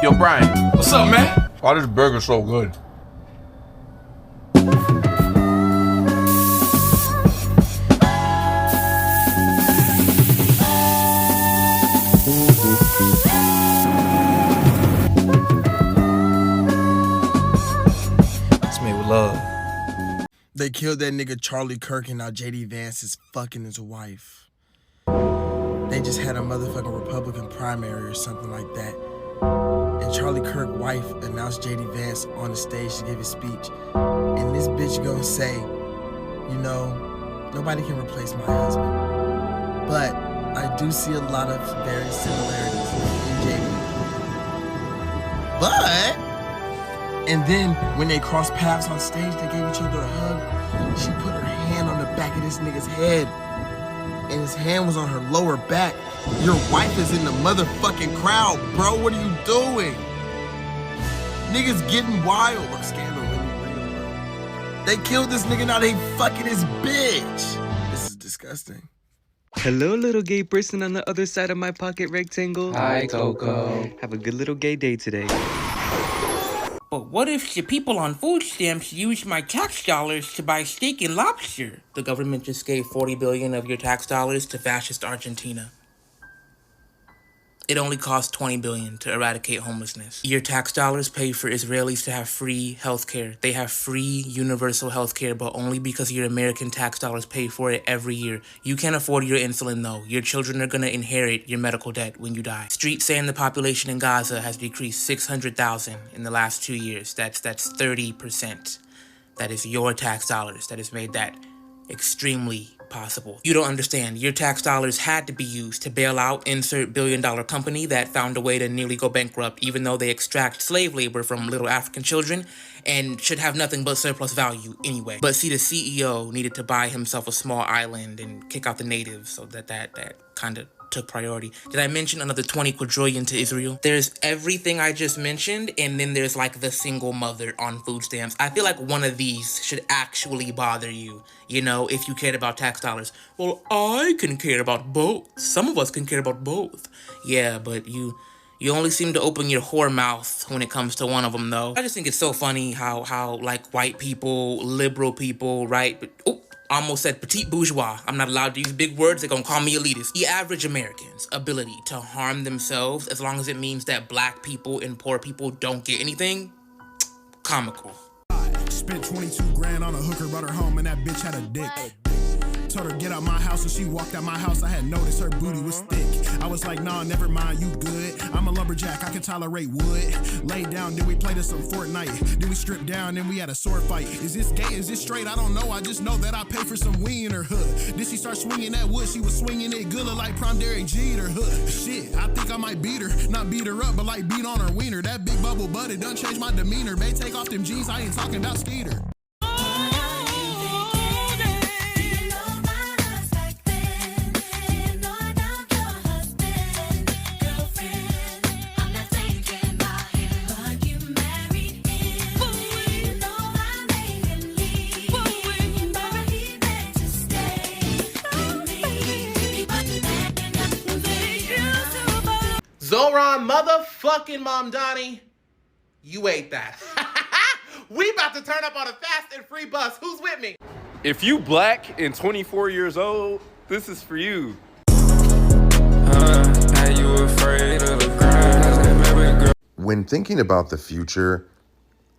Yo, Brian. What's up, man? Why this burger so good? It's made with love. They killed that nigga Charlie Kirk and now JD Vance is fucking his wife. They just had a motherfucking Republican primary or something like that. And Charlie Kirk's wife announced JD Vance on the stage to give his speech. And this bitch gonna say, you know, nobody can replace my husband. But I do see a lot of very similarities in JD. But, and then when they crossed paths on stage, they gave each other a hug. She put her hand on the back of this nigga's head. And his hand was on her lower back. Your wife is in the motherfucking crowd, bro. What are you doing? Niggas getting wild. Or scandal really real, bro. They killed this nigga, now they fucking his bitch. This is disgusting. Hello, little gay person on the other side of my pocket rectangle. Hi, Coco. Have a good little gay day today. But what if the people on food stamps use my tax dollars to buy steak and lobster? The government just gave $40 billion of your tax dollars to fascist Argentina. It only costs $20 billion to eradicate homelessness. Your tax dollars pay for Israelis to have free healthcare. They have free universal healthcare, but only because your American tax dollars pay for it every year. You can't afford your insulin though. Your children are gonna inherit your medical debt when you die. Streets saying the population in Gaza has decreased 600,000 in the last 2 years. That's 30%. That is your tax dollars that has made that extremely possible. You don't understand. Your tax dollars had to be used to bail out insert billion-dollar company that found a way to nearly go bankrupt even though they extract slave labor from little African children and should have nothing but surplus value anyway. But see, the CEO needed to buy himself a small island and kick out the natives, so that kind of took priority. Did I mention another 20 quadrillion to Israel? There's everything I just mentioned, and then there's like the single mother on food stamps. I feel like one of these should actually bother you, you know, if you cared about tax dollars. Well, I can care about both. Some of us can care about both. Yeah, but you only seem to open your whore mouth when it comes to one of them, though. I just think it's so funny how like white people, liberal people, right? But, almost said petite bourgeois. I'm not allowed to use big words. They're gonna call me elitist. The average American's ability to harm themselves, as long as it means that black people and poor people don't get anything, comical. Spent 22 grand on a hooker, brought her home, and that bitch had a dick. Told her get out my house, and she walked out my house. I had noticed her booty was thick. I was like, nah, never mind, you good. I'm a lumberjack, I can tolerate wood. Laid down, then we played us some Fortnite. Then we stripped down, then we had a sword fight. Is this gay, is this straight? I don't know, I just know that I paid for some weed in her hood. Then she start swinging that wood, she was swinging it good, look like prom Derek G in her hood. Shit, I think I might beat her. Not beat her up, but like beat on her wiener. That big bubble butt, it done change my demeanor. Bae, take off them jeans, I ain't talking about Skeeter. Zoran motherfucking Mamdani, you ate that. We about to turn up on a fast and free bus. Who's with me? If you black and 24 years old, this is for you. When thinking about the future,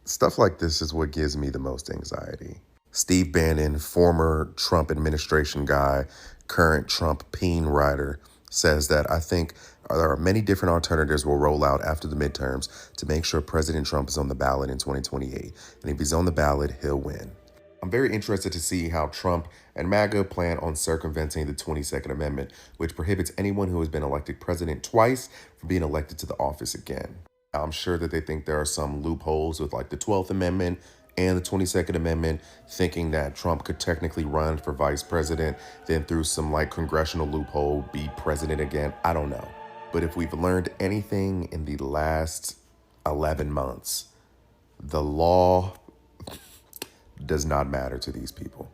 stuff like this is what gives me the most anxiety. Steve Bannon, former Trump administration guy, current Trump peen writer, says that I think there are many different alternatives we'll roll out after the midterms to make sure President Trump is on the ballot in 2028. And if he's on the ballot, he'll win. I'm very interested to see how Trump and MAGA plan on circumventing the 22nd Amendment, which prohibits anyone who has been elected president twice from being elected to the office again. I'm sure that they think there are some loopholes with like the 12th Amendment and the 22nd Amendment, thinking that Trump could technically run for vice president, then through some like congressional loophole be president again. I don't know. But if we've learned anything in the last 11 months, the law does not matter to these people.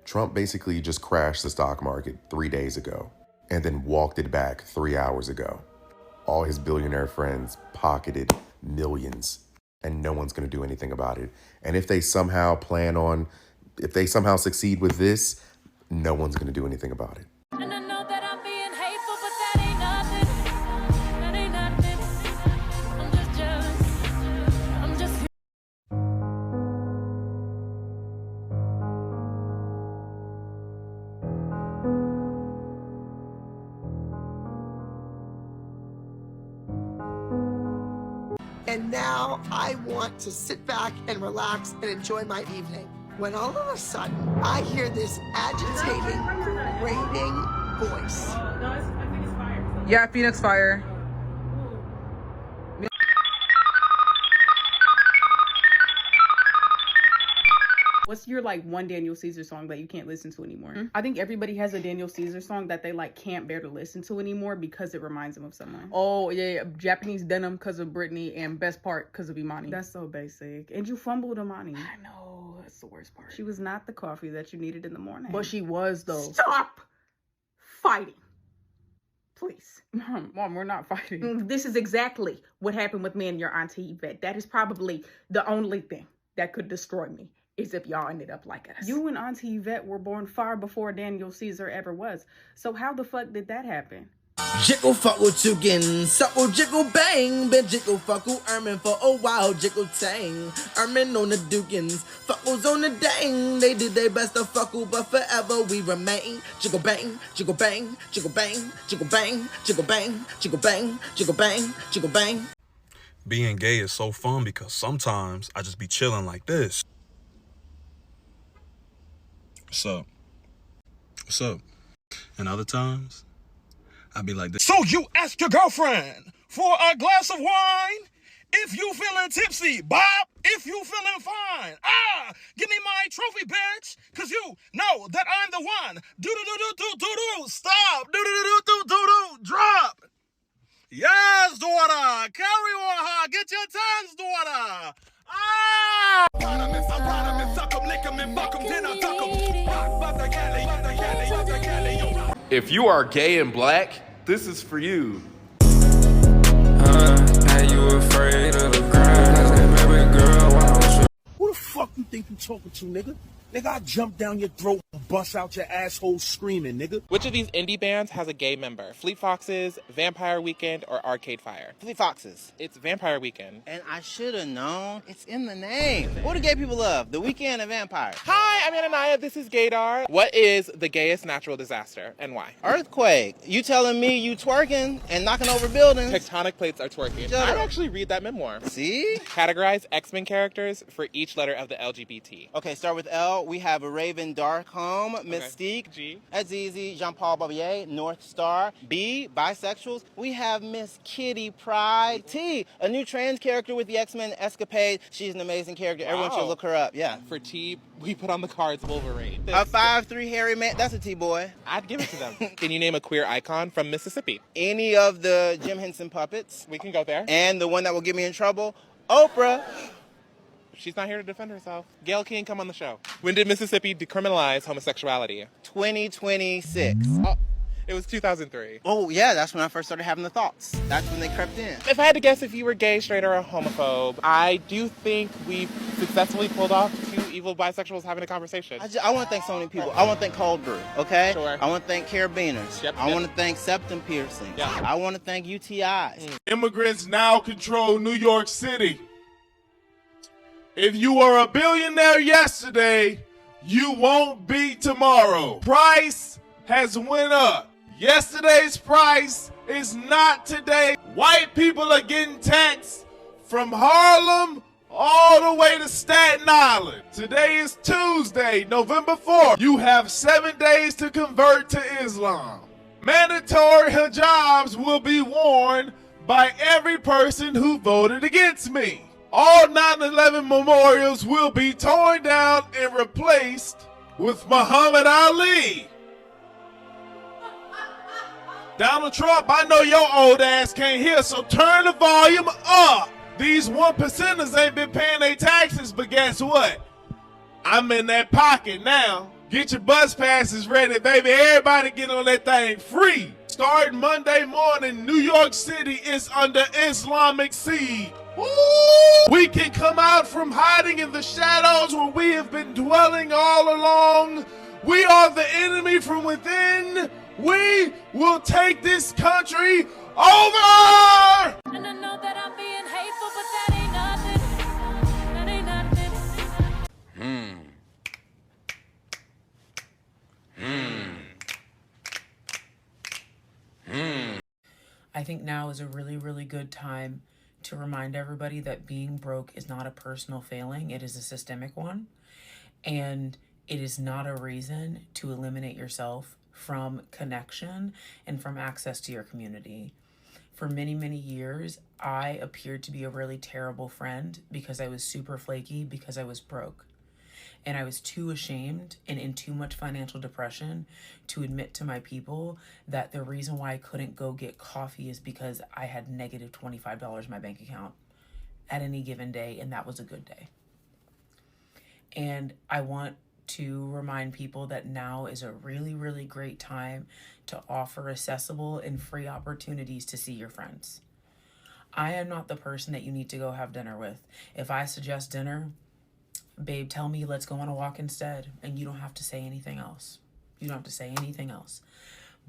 Trump basically just crashed the stock market 3 days ago and then walked it back 3 hours ago. All his billionaire friends pocketed millions, and no one's going to do anything about it. And if they somehow succeed with this, no one's going to do anything about it. And I know that I'm being hateful, but that ain't nothing. That ain't nothing. I'm just jealous. I'm just. And now I want to sit back and relax and enjoy my evening. When all of a sudden, I hear this agitating, grating voice. Yeah, Phoenix Fire. What's your like one Daniel Caesar song that you can't listen to anymore? I think everybody has a Daniel Caesar song that they like can't bear to listen to anymore because it reminds them of someone. Oh yeah, Japanese Denim because of Britney and Best Part because of Imani. That's so basic. And you fumbled Imani. I know, that's the worst part. She was not the coffee that you needed in the morning. But she was though. Stop fighting. Please. Mom, we're not fighting. This is exactly what happened with me and your auntie Yvette. That is probably the only thing that could destroy me. Is if y'all ended up like us. You and Auntie Yvette were born far before Daniel Caesar ever was. So how the fuck did that happen? Jiggle fuckle chicken, suckle jiggle bang, been jiggle fuckle ermin for a while, jiggle tang, ermin on the dukins, fuckles on the dang, they did their best to fuckle, but forever we remain, jiggle bang, jiggle bang, jiggle bang, jiggle bang, jiggle bang, jiggle bang, jiggle bang, jiggle bang. Being gay is so fun because sometimes I just be chilling like this. What's up? What's up? And other times, I'd be like this. So you ask your girlfriend for a glass of wine? If you feeling tipsy, Bob. If you feeling fine, give me my trophy, bitch. Cause you know that I'm the one. Do-do-do-do-do-do-do. Stop. Do-do-do-do-do-do. Drop. Yes, daughter. Carry on her. Get your turns, daughter. If you are gay and black, this is for you. You afraid of the grind, baby girl, who the fuck you think you talking to, nigga? Nigga, I jump down your throat and bust out your asshole screaming, nigga. Which of these indie bands has a gay member? Fleet Foxes, Vampire Weekend, or Arcade Fire? Fleet Foxes. It's Vampire Weekend. And I should have known. It's in the name. What do gay people love? The Weekend and Vampire. Hi, I'm Ananiah. This is Gaydar. What is the gayest natural disaster and why? Earthquake. You telling me you twerking and knocking over buildings? Tectonic plates are twerking. I'd actually read that memoir. See? Categorize X-Men characters for each letter of the LGBT. Okay, start with L. We have a Raven Darkholme, Mystique, G, Azizi, Jean-Paul Barbier, North Star. B, bisexuals. We have Miss Kitty Pryde. T, a new trans character with the X-Men Escapade. She's an amazing character. Everyone should look her up. Yeah. For T, we put on the cards Wolverine. A 5'3" hairy man. That's a T-boy. I'd give it to them. Can you name a queer icon from Mississippi? Any of the Jim Henson puppets. We can go there. And the one that will get me in trouble, Oprah. She's not here to defend herself. Gail King, come on the show. When did Mississippi decriminalize homosexuality? 2026. Oh, it was 2003. Oh, yeah, that's when I first started having the thoughts. That's when they crept in. If I had to guess if you were gay, straight, or a homophobe, I do think we successfully pulled off two evil bisexuals having a conversation. I want to thank so many people. I want to thank Cold Brew, okay? Sure. I want to thank carabiners. Yep, I want to thank septum piercings. Yep. I want to thank UTIs. Immigrants now control New York City. If you were a billionaire yesterday, you won't be tomorrow. Price has went up. Yesterday's price is not today. White people are getting taxed from Harlem all the way to Staten Island. Today is Tuesday, November 4th. You have 7 days to convert to Islam. Mandatory hijabs will be worn by every person who voted against me. All 9/11 memorials will be torn down and replaced with Muhammad Ali. Donald Trump, I know your old ass can't hear, so turn the volume up. These 1%ers ain't been paying their taxes, but guess what? I'm in that pocket now. Get your bus passes ready, baby. Everybody get on that thing free. Starting Monday morning, New York City is under Islamic siege. We can come out from hiding in the shadows where we have been dwelling all along. We are the enemy from within. We will take this country over! And I know that I'm being hateful, but that ain't nothing. That ain't nothing. I think now is a really, really good time to remind everybody that being broke is not a personal failing. It is a systemic one. And it is not a reason to eliminate yourself from connection and from access to your community. For many, many years, I appeared to be a really terrible friend because I was super flaky, because I was broke. And I was too ashamed and in too much financial depression to admit to my people that the reason why I couldn't go get coffee is because I had negative $25 in my bank account at any given day, and that was a good day. And I want to remind people that now is a really, really great time to offer accessible and free opportunities to see your friends. I am not the person that you need to go have dinner with. If I suggest dinner, babe, tell me let's go on a walk instead, and you don't have to say anything else. You don't have to say anything else.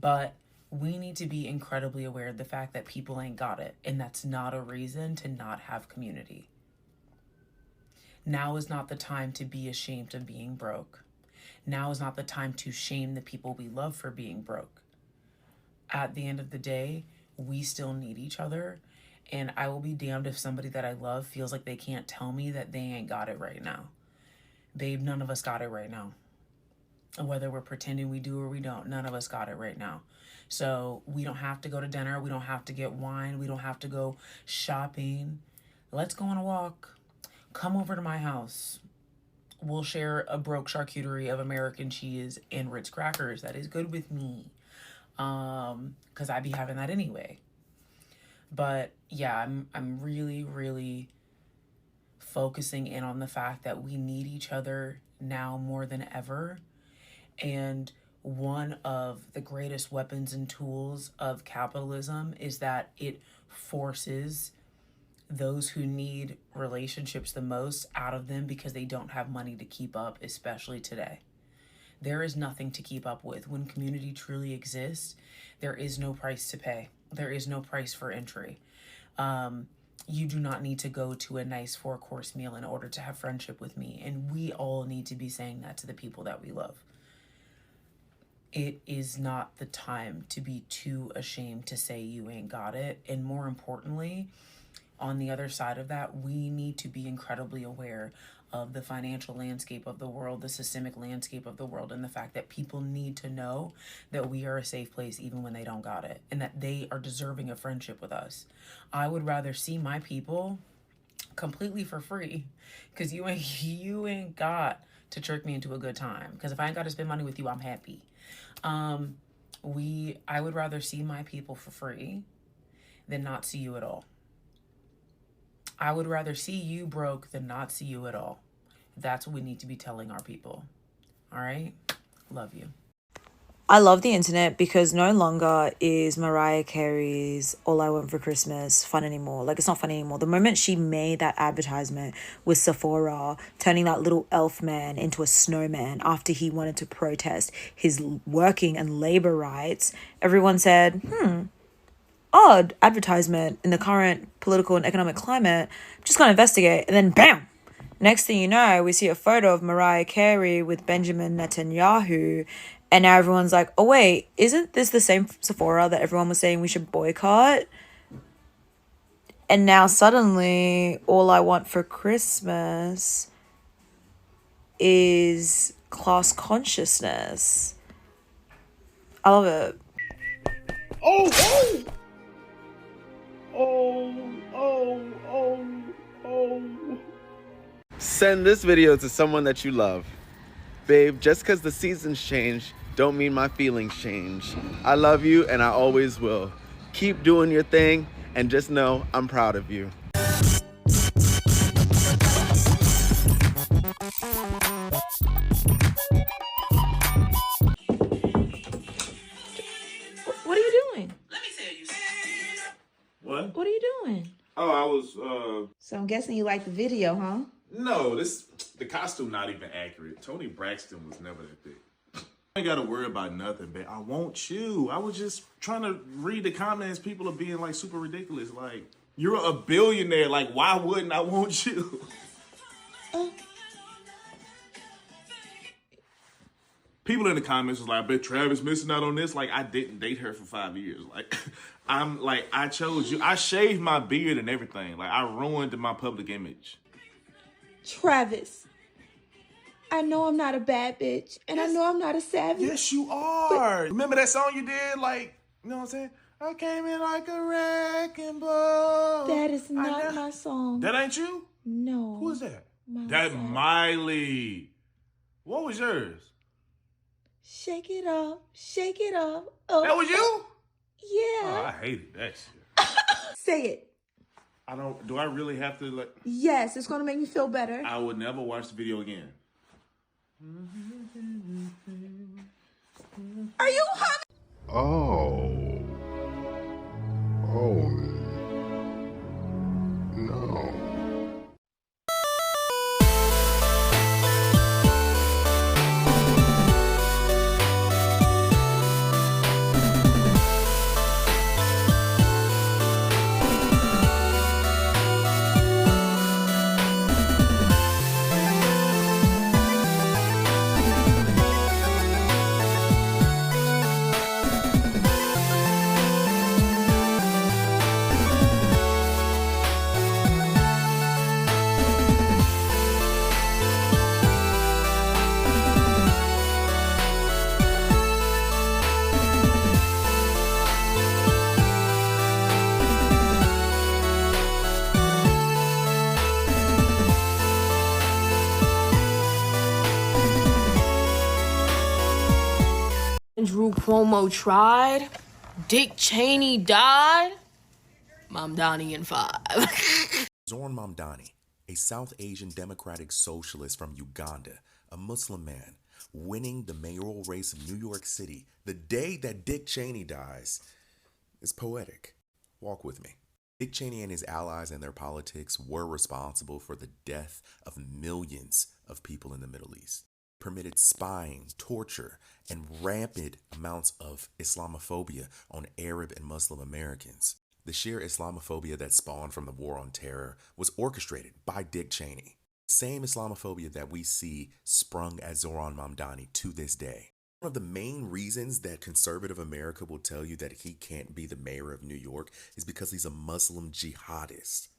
But we need to be incredibly aware of the fact that people ain't got it, and that's not a reason to not have community. Now is not the time to be ashamed of being broke. Now is not the time to shame the people we love for being broke. At the end of the day, we still need each other, and I will be damned if somebody that I love feels like they can't tell me that they ain't got it right now. Babe, none of us got it right now. Whether we're pretending we do or we don't, none of us got it right now. So we don't have to go to dinner. We don't have to get wine. We don't have to go shopping. Let's go on a walk. Come over to my house. We'll share a broke charcuterie of American cheese and Ritz crackers. That is good with me. Because I be having that anyway. But yeah, I'm really, really focusing in on the fact that we need each other now more than ever. And one of the greatest weapons and tools of capitalism is that it forces those who need relationships the most out of them because they don't have money to keep up, especially today. There is nothing to keep up with. When community truly exists, there is no price to pay. There is no price for entry. You do not need to go to a nice 4-course meal in order to have friendship with me. And we all need to be saying that to the people that we love. It is not the time to be too ashamed to say you ain't got it. And more importantly, on the other side of that, we need to be incredibly aware of the financial landscape of the world, the systemic landscape of the world, and the fact that people need to know that we are a safe place even when they don't got it, and that they are deserving of friendship with us. I would rather see my people completely for free, because you ain't got to trick me into a good time, because if I ain't got to spend money with you, I'm happy. I would rather see my people for free than not see you at all. I would rather see you broke than not see you at all. That's what we need to be telling our people. All right? Love you. I love the internet because no longer is Mariah Carey's All I Want for Christmas fun anymore. Like, it's not fun anymore. The moment she made that advertisement with Sephora, turning that little elf man into a snowman after he wanted to protest his working and labor rights, everyone said, odd advertisement in the current political and economic climate. I'm just going to investigate. And then bam! Next thing you know, we see a photo of Mariah Carey with Benjamin Netanyahu. And now everyone's like, oh wait, isn't this the same Sephora that everyone was saying we should boycott? And now suddenly, all I want for Christmas is class consciousness. I love it. Send this video to someone that you love. Babe, just because the seasons change, don't mean my feelings change. I love you and I always will. Keep doing your thing and just know I'm proud of you. What are you doing? Let me tell you. What? What are you doing? Oh, I was, So I'm guessing you like the video, huh? no, the costume not even accurate. Tony Braxton was never that big. I ain't gotta worry about nothing, babe. I want you. I was just trying to read the comments. People are being like super ridiculous. Like, you're a billionaire. Like, why wouldn't I want you? People in the comments was like, I bet Travis missing out on this. Like, I didn't date her for 5 years. Like, I chose you. I shaved my beard and everything. Like, I ruined my public image. Travis, I know I'm not a bad bitch, and I know I'm not a savage. Yes, you are. Remember that song you did? Like, you know what I'm saying? I came in like a wrecking ball. That is not my song. That ain't you? No. Who is that? Miley That Cyrus. Miley. What was yours? Shake it up, shake it up. Oh, That was you? Yeah. Oh, I hated that shit. Say it. Do I really have to, like... Yes, it's gonna make me feel better. I would never watch the video again. Are you humming? Oh. Oh, no. Andrew Cuomo tried. Dick Cheney died. Mamdani in 5. Zoran Mamdani, a South Asian Democratic Socialist from Uganda, a Muslim man, winning the mayoral race of New York City the day that Dick Cheney dies, is poetic. Walk with me. Dick Cheney and his allies and their politics were responsible for the death of millions of people in the Middle East. Permitted spying, torture, and rampant amounts of Islamophobia on Arab and Muslim Americans. The sheer Islamophobia that spawned from the War on Terror was orchestrated by Dick Cheney. Same Islamophobia that we see sprung at Zoran Mamdani to this day. One of the main reasons that conservative America will tell you that he can't be the mayor of New York is because he's a Muslim jihadist.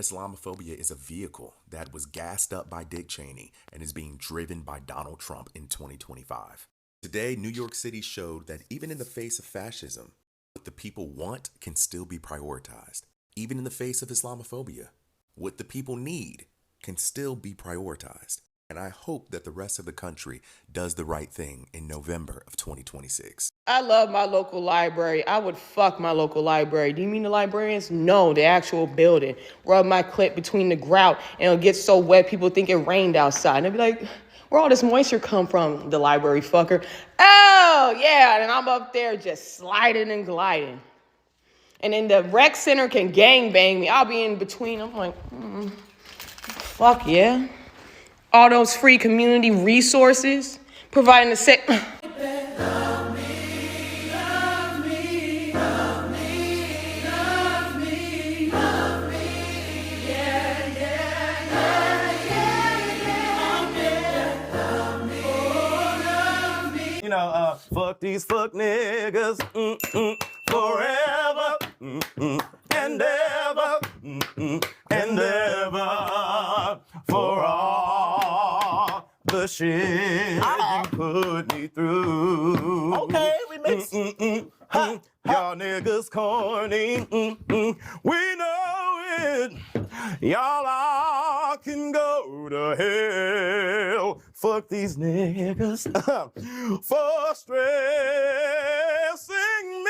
Islamophobia is a vehicle that was gassed up by Dick Cheney and is being driven by Donald Trump in 2025. Today, New York City showed that even in the face of fascism, what the people want can still be prioritized. Even in the face of Islamophobia, what the people need can still be prioritized. And I hope that the rest of the country does the right thing in November of 2026. I love my local library. I would fuck my local library. Do you mean the librarians? No, the actual building. Rub my clit between the grout and it'll get so wet people think it rained outside. And they'll be like, where all this moisture come from? The library fucker. Oh, yeah, and I'm up there just sliding and gliding. And then the rec center can gangbang me. I'll be in between. I'm like, fuck yeah. All those free community resources, providing the set. You know, fuck these fuck niggas, forever, and ever, and ever, for all the shit you put me through. Okay, we mix. Y'all niggas corny, we know it. Y'all all can go to hell. Fuck these niggas for stressing me.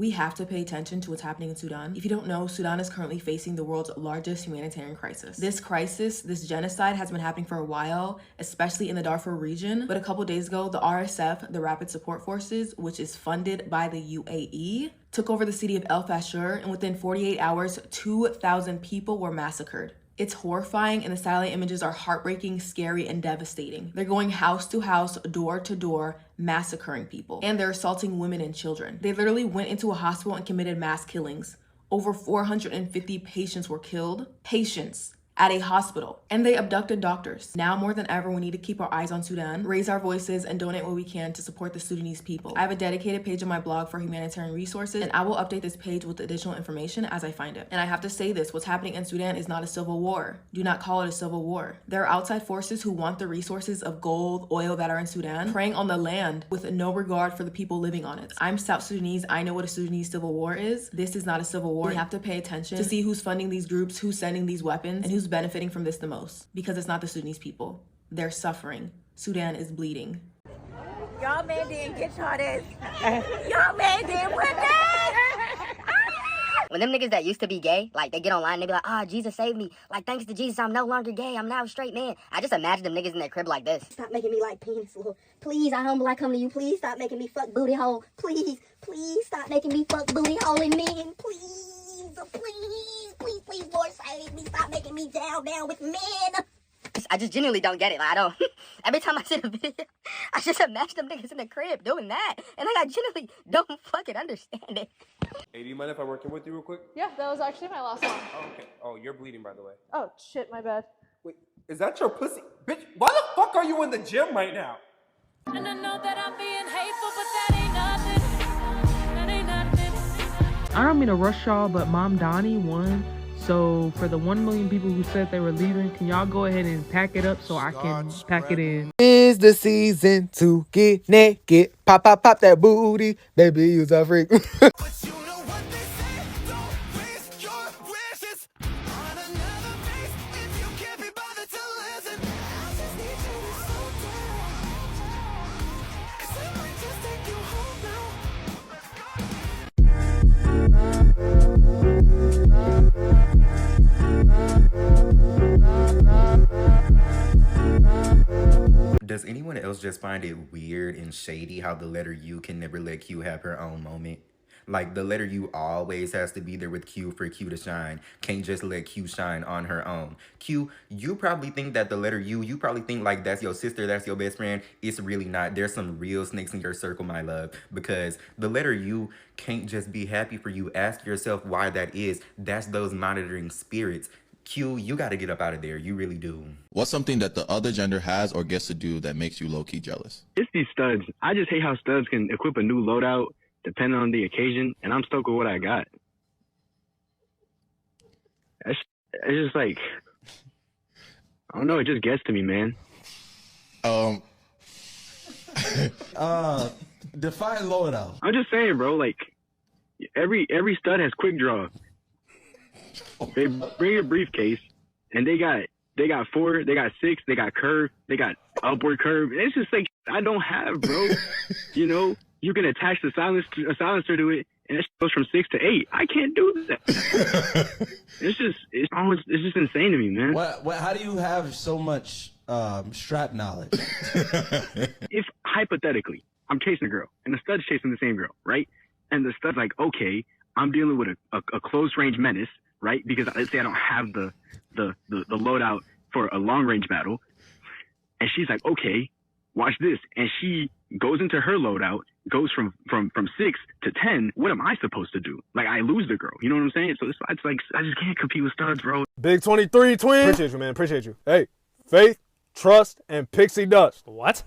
We have to pay attention to what's happening in Sudan. If you don't know, Sudan is currently facing the world's largest humanitarian crisis. This crisis, this genocide, has been happening for a while, especially in the Darfur region. But a couple days ago, the RSF, the Rapid Support Forces, which is funded by the UAE, took over the city of El Fasher, and within 48 hours, 2,000 people were massacred. It's horrifying, and the satellite images are heartbreaking, scary, and devastating. They're going house to house, door to door, massacring people. And they're assaulting women and children. They literally went into a hospital and committed mass killings. Over 450 patients were killed. Patients. At a hospital, and they abducted doctors. Now more than ever, we need to keep our eyes on Sudan, raise our voices, and donate what we can to support the Sudanese people. I have a dedicated page on my blog for humanitarian resources, and I will update this page with additional information as I find it. And I have to say this, what's happening in Sudan is not a civil war. Do not call it a civil war. There are outside forces who want the resources of gold, oil that are in Sudan, preying on the land with no regard for the people living on it. I'm South Sudanese, I know what a Sudanese civil war is. This is not a civil war. We have to pay attention to see who's funding these groups, who's sending these weapons, and who's benefiting from this the most, because it's not the Sudanese people. They're suffering. Sudan is bleeding. Y'all man didn't get y'all this. Y'all man didn't win that. When them niggas that used to be gay, like, they get online, they be like, ah, Jesus saved me. Like, thanks to Jesus, I'm no longer gay. I'm now a straight man. I just imagine them niggas in their crib like this. Stop making me like penis, Lord. Please, I humble, I come to you. Please stop making me fuck booty hole. Please, please stop making me fuck booty hole in men. Please, please, Lord, save me. Stop making me down with men. I just genuinely don't get it. Like, I don't. Every time I see a video, I just imagine them niggas in the crib doing that. And like, I genuinely don't fucking understand it. Hey, do you mind if I'm working with you real quick? Yeah, that was actually my last one. Oh, okay. Oh, you're bleeding, by the way. Oh, shit, my bad. Wait, is that your pussy? Bitch, why the fuck are you in the gym right now? And I know that I'm being hateful, but that ain't nothing. That ain't nothing. I don't mean to rush y'all, but Mom Donnie won. So for the 1 million people who said they were leaving, can y'all go ahead and pack it up so I can pack it in? Is the season to get naked? Pop, pop, pop that booty. Baby, you's a freak. Does anyone else just find it weird and shady how the letter U can never let Q have her own moment? Like, the letter U always has to be there with Q for Q to shine. Can't just let Q shine on her own. Q, you probably think that the letter U, you probably think like that's your sister, that's your best friend. It's really not. There's some real snakes in your circle, my love. Because the letter U can't just be happy for you. Ask yourself why that is. That's those monitoring spirits. Q, you gotta get up out of there. You really do. What's something that the other gender has or gets to do that makes you low-key jealous? It's these studs. I just hate how studs can equip a new loadout depending on the occasion, and I'm stoked with what I got. It's just like, I don't know, it just gets to me, man. Define loadout. I'm just saying, bro, like, every stud has quick draw. They bring a briefcase, and they got 4, they got 6, they got curve, they got upward curve. It's just like, I don't have, bro. You know, you can attach a silencer to it, and it goes from 6 to 8. I can't do that. it's just insane to me, man. How do you have so much strap knowledge? If hypothetically I'm chasing a girl, and the stud's chasing the same girl, right? And the stud's like, okay, I'm dealing with a close range menace, right? Because let's say I don't have the loadout for a long range battle, and she's like, okay, watch this, and she goes into her loadout, goes from 6 to 10. What am I supposed to do? Like, I lose the girl. You know what I'm saying? So it's like, I just can't compete with studs, bro. Big 23 twin. Appreciate you, man. Appreciate you. Hey, Faith, Trust, and Pixie Dust. What?